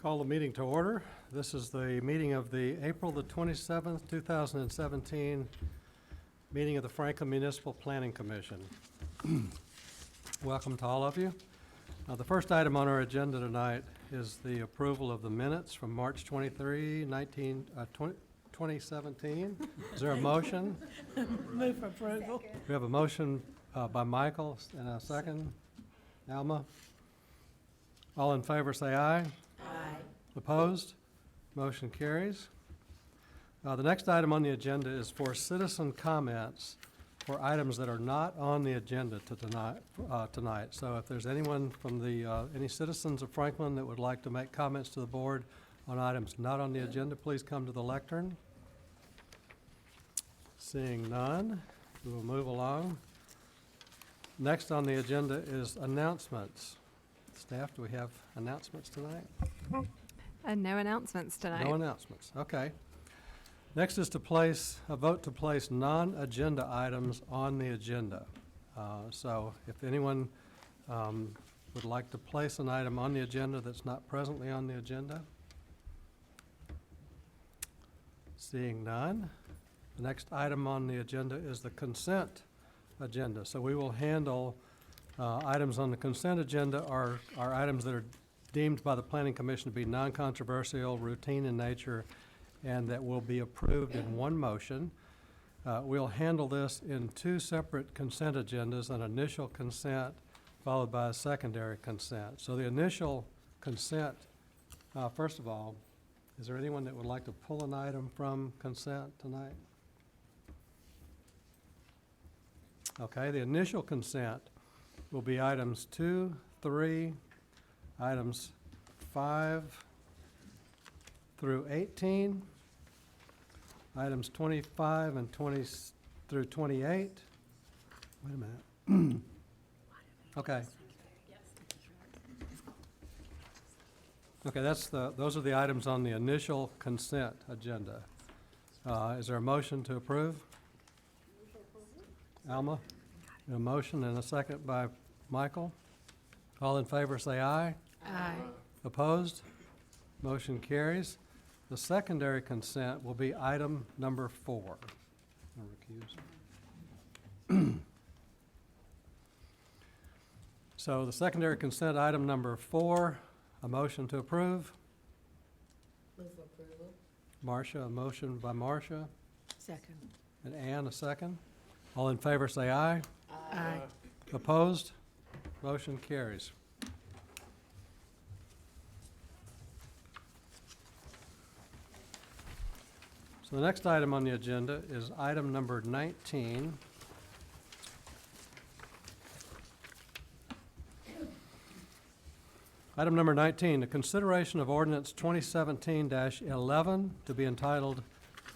Call the meeting to order. This is the meeting of the April the 27th, 2017 meeting of the Franklin Municipal Planning Commission. Welcome to all of you. The first item on our agenda tonight is the approval of the minutes from March 23, 2017. Is there a motion? Move for approval. We have a motion by Michael and a second. Alma? All in favor say aye. Aye. Opposed? Motion carries. The next item on the agenda is for citizen comments for items that are not on the agenda tonight. So if there's anyone from any citizens of Franklin that would like to make comments to the board on items not on the agenda, please come to the lectern. Seeing none, we will move along. Next on the agenda is announcements. Staff, do we have announcements tonight? No announcements tonight. No announcements, okay. Next is to vote to place non-agenda items on the agenda. So if anyone would like to place an item on the agenda that's not presently on the agenda. Seeing none. The next item on the agenda is the consent agenda. So we will handle items on the consent agenda are items that are deemed by the Planning Commission to be non-controversial, routine in nature, and that will be approved in one motion. We'll handle this in two separate consent agendas, an initial consent followed by a secondary consent. So the initial consent, first of all, is there anyone that would like to pull an item from consent tonight? Okay, the initial consent will be items 2, 3, items 5 through 18, items 25 and 20 through 28. Wait a minute. Okay. Okay, those are the items on the initial consent agenda. Is there a motion to approve? Alma? A motion and a second by Michael. All in favor say aye. Aye. Opposed? Motion carries. The secondary consent will be item number 4. I'll recuse. So the secondary consent item number 4, a motion to approve. Move for approval. Marcia, a motion by Marcia, Second. and Ann, a second. All in favor say aye. Aye. Opposed? Motion carries. So the next item on the agenda is item number 19. Item number 19, the consideration of ordinance 2017-11 to be entitled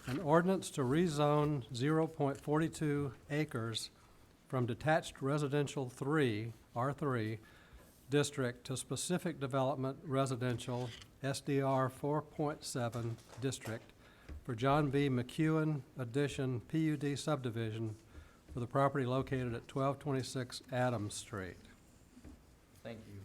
an ordinance to rezone 0.42 acres from detached residential 3, R3, district to specific development residential SDR 4.7 district for John B. McEwen Addition PUD subdivision for the property located at 1226 Adams Street. Thank you.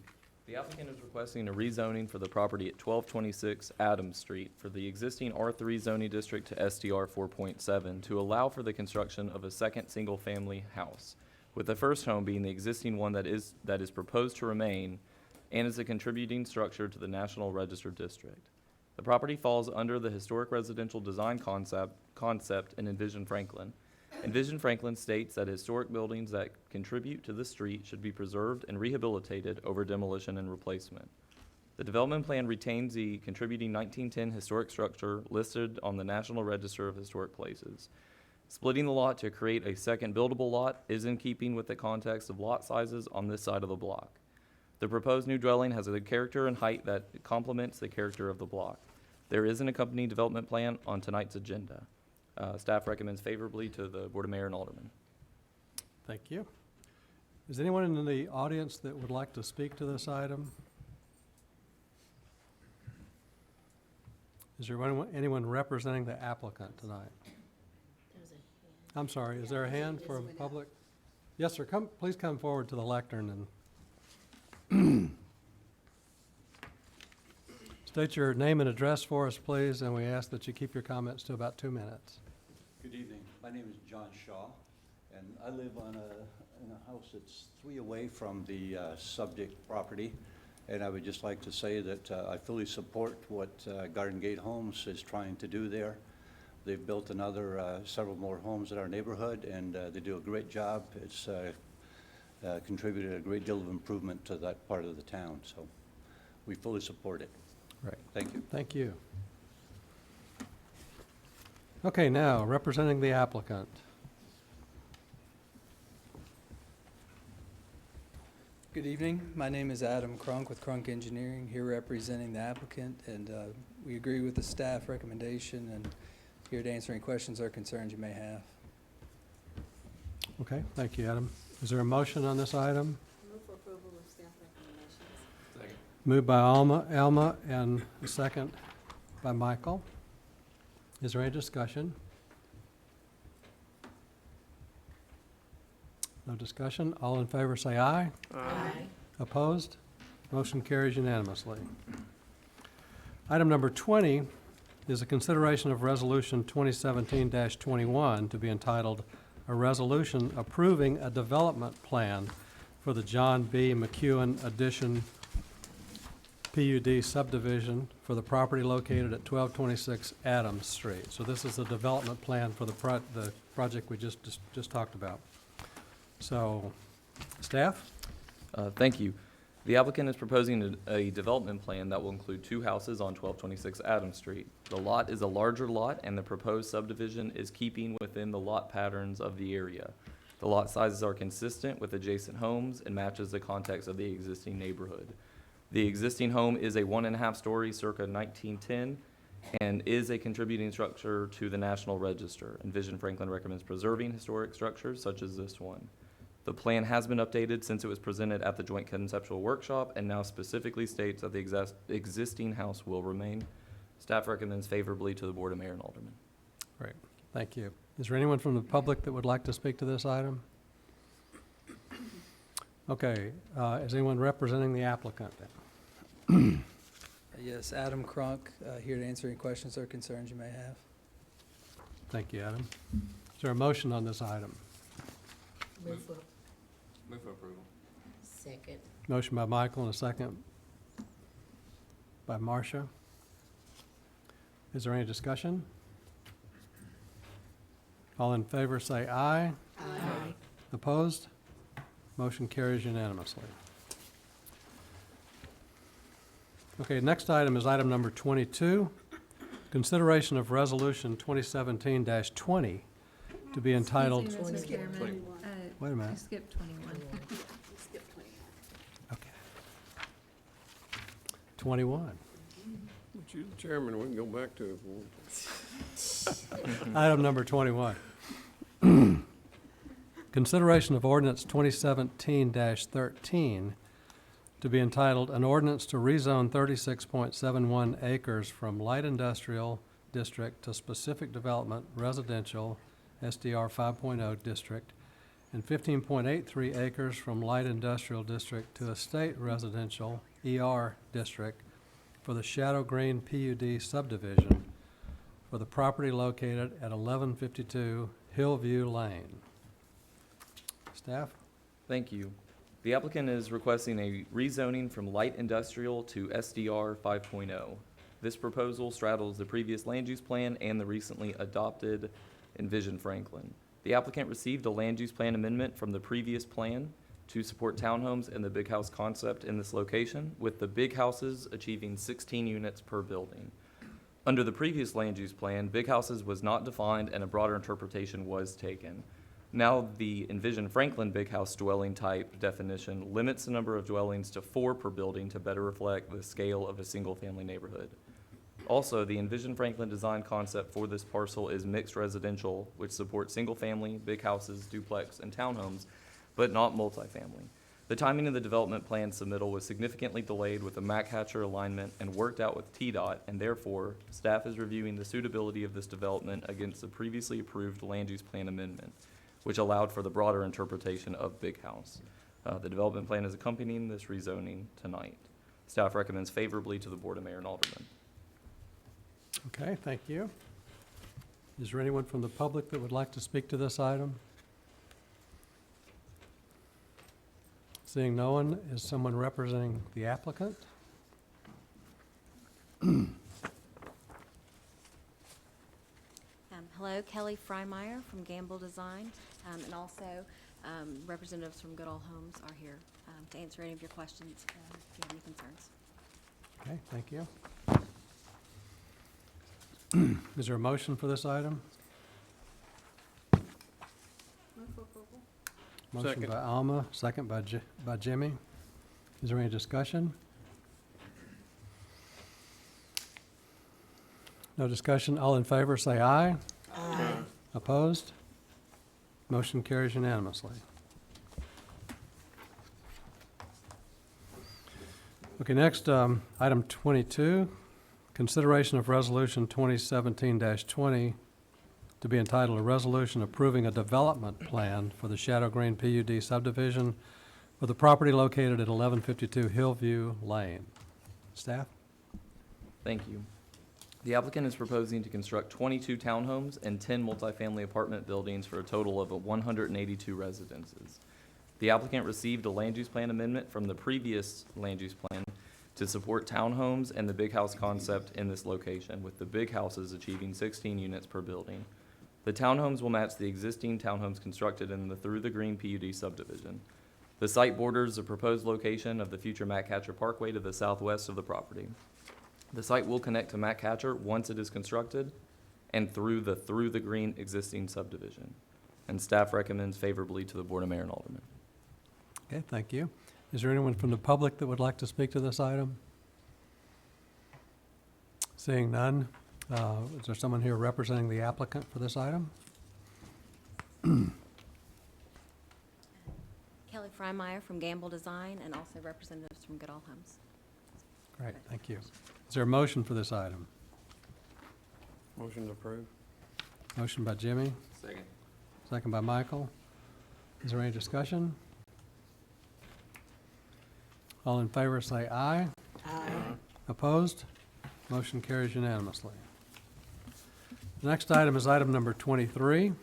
The applicant is requesting a rezoning for the property at 1226 Adams Street for the existing R3 zoning district to SDR 4.7 to allow for the construction of a second single-family house, with the first home being the existing one that is proposed to remain and is a contributing structure to the National Register District. The property falls under the historic residential design concept in Envision Franklin. Envision Franklin states that historic buildings that contribute to the street should be preserved and rehabilitated over demolition and replacement. The development plan retains the contributing 1910 historic structure listed on the National Register of Historic Places. Splitting the lot to create a second buildable lot is in keeping with the context of lot sizes on this side of the block. The proposed new dwelling has a character and height that complements the character of the block. There is an accompanying development plan on tonight's agenda. Staff recommends favorably to the Board of Mayor and Aldermen. Thank you. Is anyone in the audience that would like to speak to this item? Is there anyone representing the applicant tonight? There's a hand. I'm sorry, is there a hand for public? Yes, sir, please come forward to the lectern and State your name and address for us, please, and we ask that you keep your comments to about 2 minutes. Good evening. My name is John Shaw, and I live in a house that's 3 away from the subject property. And I would just like to say that I fully support what Garden Gate Homes is trying to do there. They've built another several more homes in our neighborhood, and they do a great job. It's contributed a great deal of improvement to that part of the town, so we fully support it. Right. Thank you. Thank you. Okay, now, representing the applicant. Good evening. My name is Adam Crunk with Crunk Engineering, here representing the applicant, and we agree with the staff recommendation and here to answer any questions or concerns you may have. Okay, thank you, Adam. Is there a motion on this item? Move for approval of staff recommendations. Second. Moved by Alma, and a second by Michael. Is there any discussion? No discussion? All in favor say aye. Aye. Opposed? Motion carries unanimously. Item number 20 is a consideration of Resolution 2017-21 to be entitled, "A Resolution Approving a Development Plan for the John B. McEwen Addition PUD subdivision for the property located at 1226 Adams Street." So this is the development plan for the project we just talked about. So, staff? Thank you. The applicant is proposing a development plan that will include 2 houses on 1226 Adams Street. The lot is a larger lot, and the proposed subdivision is keeping within the lot patterns of the area. The lot sizes are consistent with adjacent homes and matches the context of the existing neighborhood. The existing home is a 1.5-story circa 1910 and is a contributing structure to the National Register. Envision Franklin recommends preserving historic structures such as this one. The plan has been updated since it was presented at the Joint Conceptual Workshop and now specifically states that the existing house will remain. Staff recommends favorably to the Board of Mayor and Aldermen. Great, thank you. Is there anyone from the public that would like to speak to this item? Okay, is anyone representing the applicant? Yes, Adam Crunk, here to answer any questions or concerns you may have. Thank you, Adam. Is there a motion on this item? Move for, Move for approval. second. Motion by Michael and a second by Marcia. Is there any discussion? All in favor say aye. Aye. Opposed? Motion carries unanimously. Okay, next item is item number 22, consideration of Resolution 2017-20 to be entitled, Excuse me, Mr. Chairman. wait a minute, You skipped 21. okay. 21. But you, the chairman, we can go back to it. Item number 21. Consideration of ordinance 2017-13 to be entitled, "An Ordinance to Rezone 36.71 Acres from Light Industrial District to Specific Development Residential SDR 5.0 District and 15.83 acres from Light Industrial District to Estate Residential ER District for the Shadow Green PUD subdivision for the property located at 1152 Hillview Lane." Staff? Thank you. The applicant is requesting a rezoning from light industrial to SDR 5.0. This proposal straddles the previous land use plan and the recently adopted Envision Franklin. The applicant received a land use plan amendment from the previous plan to support townhomes and the big house concept in this location, with the big houses achieving 16 units per building. Under the previous land use plan, big houses was not defined and a broader interpretation was taken. Now, the Envision Franklin big house dwelling type definition limits the number of dwellings to 4 per building to better reflect the scale of a single-family neighborhood. Also, the Envision Franklin design concept for this parcel is mixed residential, which supports single-family, big houses, duplex, and townhomes, but not multifamily. The timing of the development plan submittal was significantly delayed with the MAC Hatcher alignment and worked out with TDOT, and therefore, staff is reviewing the suitability of this development against the previously approved land use plan amendment, which allowed for the broader interpretation of big house. The development plan is accompanying this rezoning tonight. Staff recommends favorably to the Board of Mayor and Aldermen. Okay, thank you. Is there anyone from the public that would like to speak to this item? Seeing no one, is someone representing the applicant? Hello, Kelly Freimeyer from Gamble Design, and also representatives from Goodall Homes are here to answer any of your questions if you have any concerns. Okay, thank you. Is there a motion for this item? Motion Second. by Alma, second by Jimmy. Is there any discussion? No discussion. All in favor, say aye. Aye. Opposed? Motion carries unanimously. Okay, next, item 22, consideration of resolution 2017-20 to be entitled, "A Resolution Approving a Development Plan for the Shadow Green PUD Subdivision for the property located at 1152 Hillview Lane." Staff? Thank you. The applicant is proposing to construct 22 townhomes and 10 multifamily apartment buildings for a total of 182 residences. The applicant received a land use plan amendment from the previous land use plan to support townhomes and the big house concept in this location, with the big houses achieving 16 units per building. The townhomes will match the existing townhomes constructed in the Through the Green PUD subdivision. The site borders the proposed location of the future Matt Catcher Parkway to the southwest of the property. The site will connect to Matt Catcher once it is constructed and through the Green existing subdivision. And staff recommends favorably to the Board of Mayor and Aldermen. Okay, thank you. Is there anyone from the public that would like to speak to this item? Seeing none, is there someone here representing the applicant for this item? Kelly Freimeyer from Gamble Design and also representatives from Goodall Homes. Great, thank you. Is there a motion for this item? Motion to approve. Motion by Jimmy, Second. second by Michael. Is there any discussion? All in favor say aye. Aye. Opposed? Motion carries unanimously. The next item is item number 23.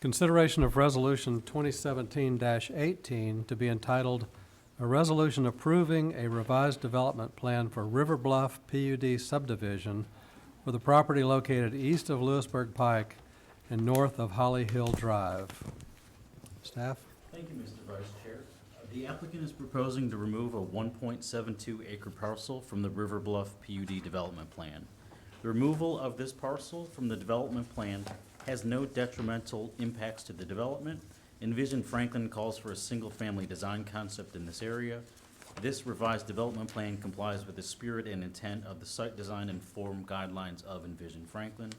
Consideration of Resolution 2017-18 to be entitled, "A Resolution Approving a Revised Development Plan for River Bluff PUD Subdivision for the property located east of Lewisburg Pike and north of Holly Hill Drive." Staff? Thank you, Mr. Vice Chair. The applicant is proposing to remove a 1.72 acre parcel from the River Bluff PUD development plan. The removal of this parcel from the development plan has no detrimental impacts to the development. Envision Franklin calls for a single-family design concept in this area. This revised development plan complies with the spirit and intent of the site design and form guidelines of Envision Franklin.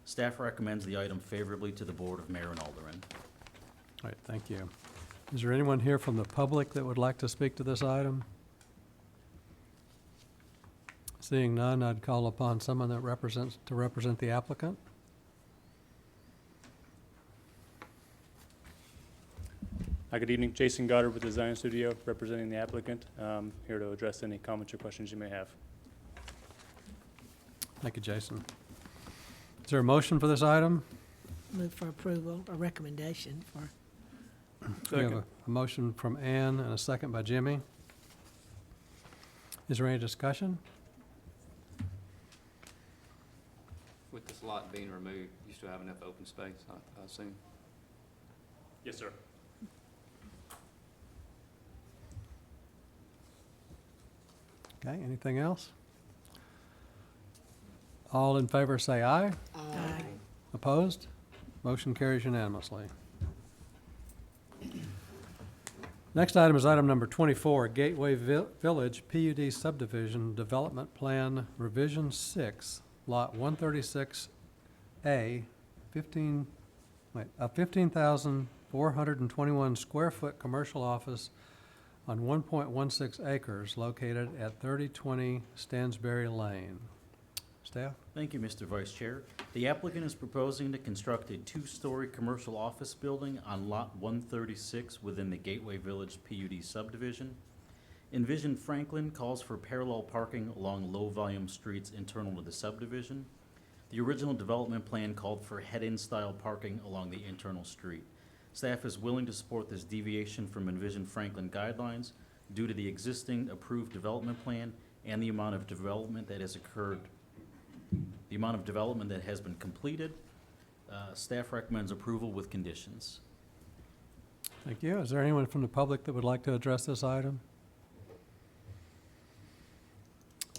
Staff recommends the item favorably to the Board of Mayor and Aldermen. All right, thank you. Is there anyone here from the public that would like to speak to this item? Seeing none, I'd call upon someone that represent the applicant. Hi, good evening. Jason Goddard with Design Studio, representing the applicant. Here to address any comments or questions you may have. Thank you, Jason. Is there a motion for this item? Move for approval, a recommendation for. We have Second. a motion from Ann and a second by Jimmy. Is there any discussion? With this lot being removed, you still have enough open space, I assume? Yes, sir. Okay, anything else? All in favor say aye. Aye. Opposed? Motion carries unanimously. Next item is item number 24, Gateway Village PUD Subdivision Development Plan Revision 6, Lot 136A, 15,421 square foot commercial office on 1.16 acres located at 3020 Stansberry Lane. Staff? Thank you, Mr. Vice Chair. The applicant is proposing to construct a two-story commercial office building on Lot 136 within the Gateway Village PUD subdivision. Envision Franklin calls for parallel parking along low-volume streets internal to the subdivision. The original development plan called for head-in style parking along the internal street. Staff is willing to support this deviation from Envision Franklin guidelines due to the existing approved development plan and the amount of development that has occurred, the amount of development that has been completed. Staff recommends approval with conditions. Thank you. Is there anyone from the public that would like to address this item?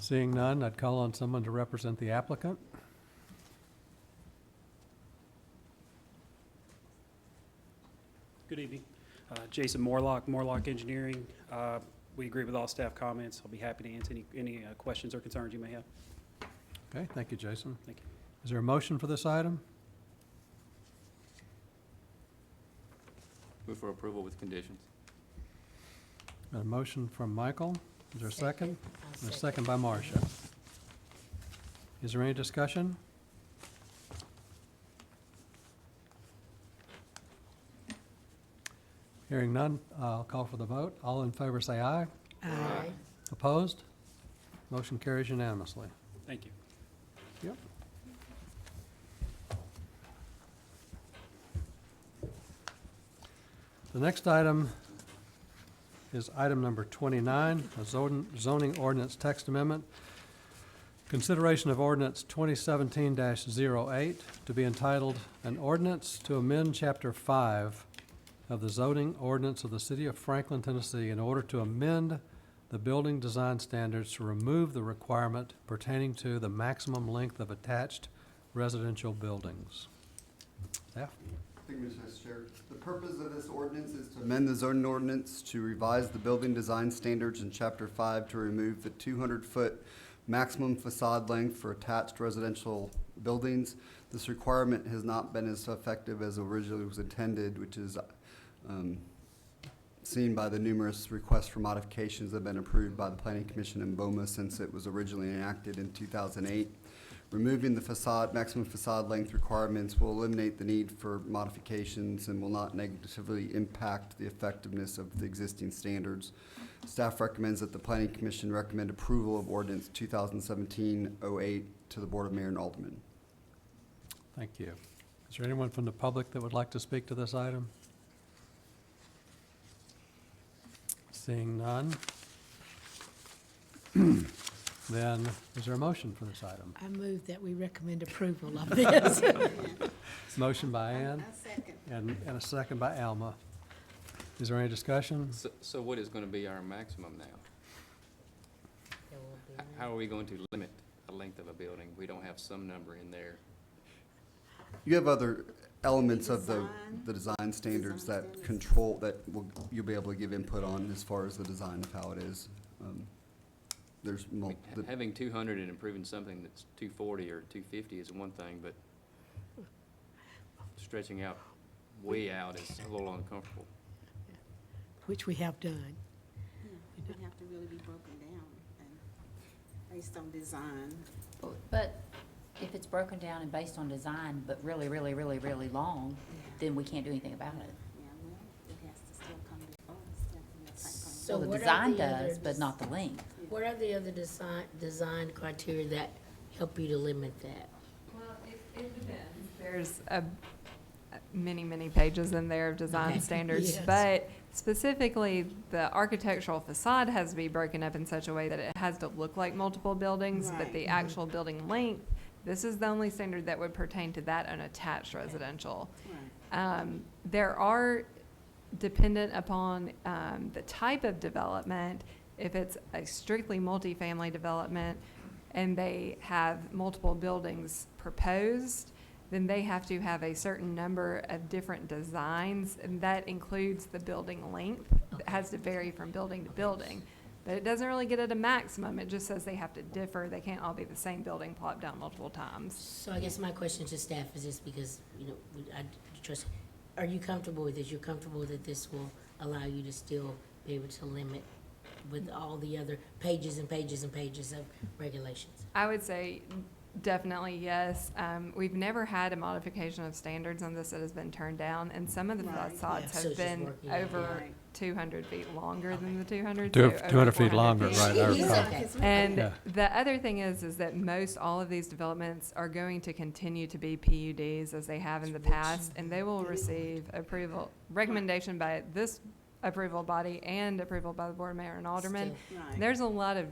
Seeing none, I'd call on someone to represent the applicant. Good evening. Jason Morlock, Morlock Engineering. We agree with all staff comments. I'll be happy to answer any questions or concerns you may have. Okay, thank you, Jason. Thank you. Is there a motion for this item? Move for approval with conditions. Got a motion from Michael. Is there a second? I'll And a second by Marcia. Is there any discussion? Hearing none, I'll call for the vote. All in favor say aye. Aye. Opposed? Motion carries unanimously. Thank you. Yep. The next item is item number 29, a zoning ordinance text amendment. Consideration of ordinance 2017-08 to be entitled, "An Ordinance to Amend Chapter 5 of the Zoning Ordinance of the City of Franklin, Tennessee in order to amend the building design standards to remove the requirement pertaining to the maximum length of attached residential buildings." Staff? Thank you, Mr. Chair. The purpose of this ordinance is to amend the zoning ordinance to revise the building design standards in Chapter 5 to remove the 200-foot maximum facade length for attached residential buildings. This requirement has not been as effective as originally was intended, which is seen by the numerous requests for modifications that have been approved by the Planning Commission in BOMA since it was originally enacted in 2008. Removing the maximum facade length requirements will eliminate the need for modifications and will not negatively impact the effectiveness of the existing standards. Staff recommends that the Planning Commission recommend approval of ordinance 2017-08 to the Board of Mayor and Aldermen. Thank you. Is there anyone from the public that would like to speak to this item? Seeing none. Then, is there a motion for this item? I move that we recommend approval of this. Motion by Ann and a second by Alma. Is there any discussion? So what is gonna be our maximum now? How are we going to limit the length of a building? We don't have some number in there. You have other elements of the design standards that control, you'll be able to give input on as far as the design of how it is. There's I mean, having 200 and improving something that's 240 or 250 is one thing, but stretching out way out is a little uncomfortable. Which we have done. It would have to really be broken down and based on design. But if it's broken down and based on design, but really, really, really, really long, then we can't do anything about it. Yeah, well, it has to still come before us, definitely, I think. So the design does, but not the length. What are the other design criteria that help you to limit that? Well, it depends. There's many pages in there of design Okay. standards, Yes. but specifically, the architectural facade has to be broken up in such a way that it has to look like multiple buildings, but Right. the actual building length, this is the only standard that would pertain to that unattached residential. Right. There are, dependent upon the type of development, if it's a strictly multifamily development and they have multiple buildings proposed, then they have to have a certain number of different designs, and that includes the building length. It has to vary from building to building. But it doesn't really get at a maximum, it just says they have to differ, they can't all be the same building plopped down multiple times. So I guess my question to staff is this, because, I trust, are you comfortable with this? You're comfortable that this will allow you to still be able to limit with all the other pages and pages and pages of regulations? I would say Definitely, yes. We've never had a modification of standards on this that has been turned down, and some of the Right. facades Yeah, so have it's just been working out, over Right. 200 feet longer than the 200. Two- so over 200 feet 400 longer, feet. right, I He's recall. okay. And Yeah. the other thing is that most all of these developments are going to continue to be PUDs as they have in the past, and they will receive approval, recommendation by this approval body and approval by the board, mayor, and alderman. Still. Right. There's a lot of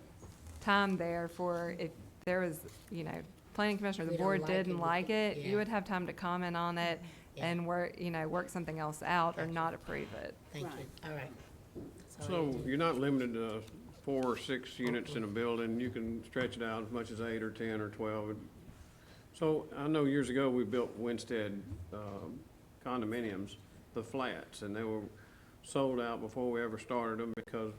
time there for if there was, you know, planning commissioner, We the don't board like it, didn't we like could- it, yeah. you would have time to comment on it Yeah. and work, you know, work something else out or not approve it. Thank you, Right. all right. That's all I So had to do. you're not limited to 4 or 6 units in a building, you can stretch it out as much as 8 or 10 or 12. So I know years ago, we built Winstead condominiums, the flats, and they were sold out before we ever started them because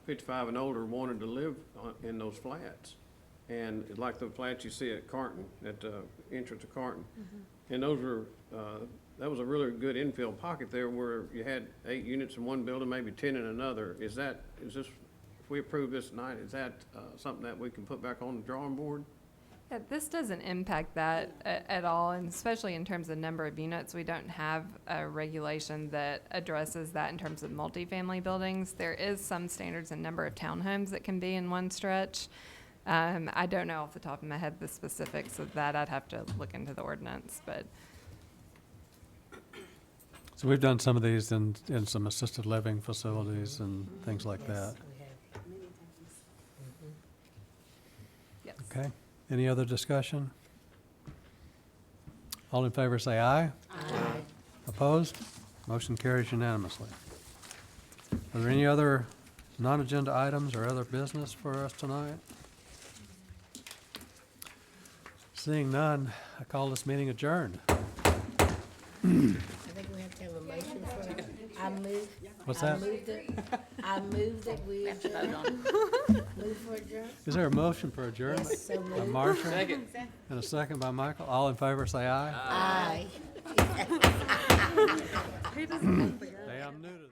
55 and older wanted to live in those flats. And like the flats you see at Carton, at the entrance to Carton. And those were, that was a really good infill pocket there where you had 8 units in one building, maybe 10 in another. Is this, if we approve this tonight, is that something that we can put back on the drawing board? Yeah, this doesn't impact that at all, and especially in terms of number of units, we don't have a regulation that addresses that in terms of multifamily buildings. There is some standards and number of townhomes that can be in one stretch. I don't know off the top of my head the specifics of that. I'd have to look into the ordinance, but So we've done some of these in some assisted living facilities and things like that. Yes, we have. Many times. yes. Okay, any other discussion? All in favor say aye. Aye. Opposed? Motion carries unanimously. Are there any other non-agenda items or other business for us tonight? Seeing none, I call this meeting adjourned. I think we have to have a motion for, I move. What's I that? I move that we adjourn. Move for adjourn? Is there a motion for adjournment? Yes, so By moved. Marshall? Second. And a second by Michael. All in favor say aye. Aye. He doesn't Hey, I'm new to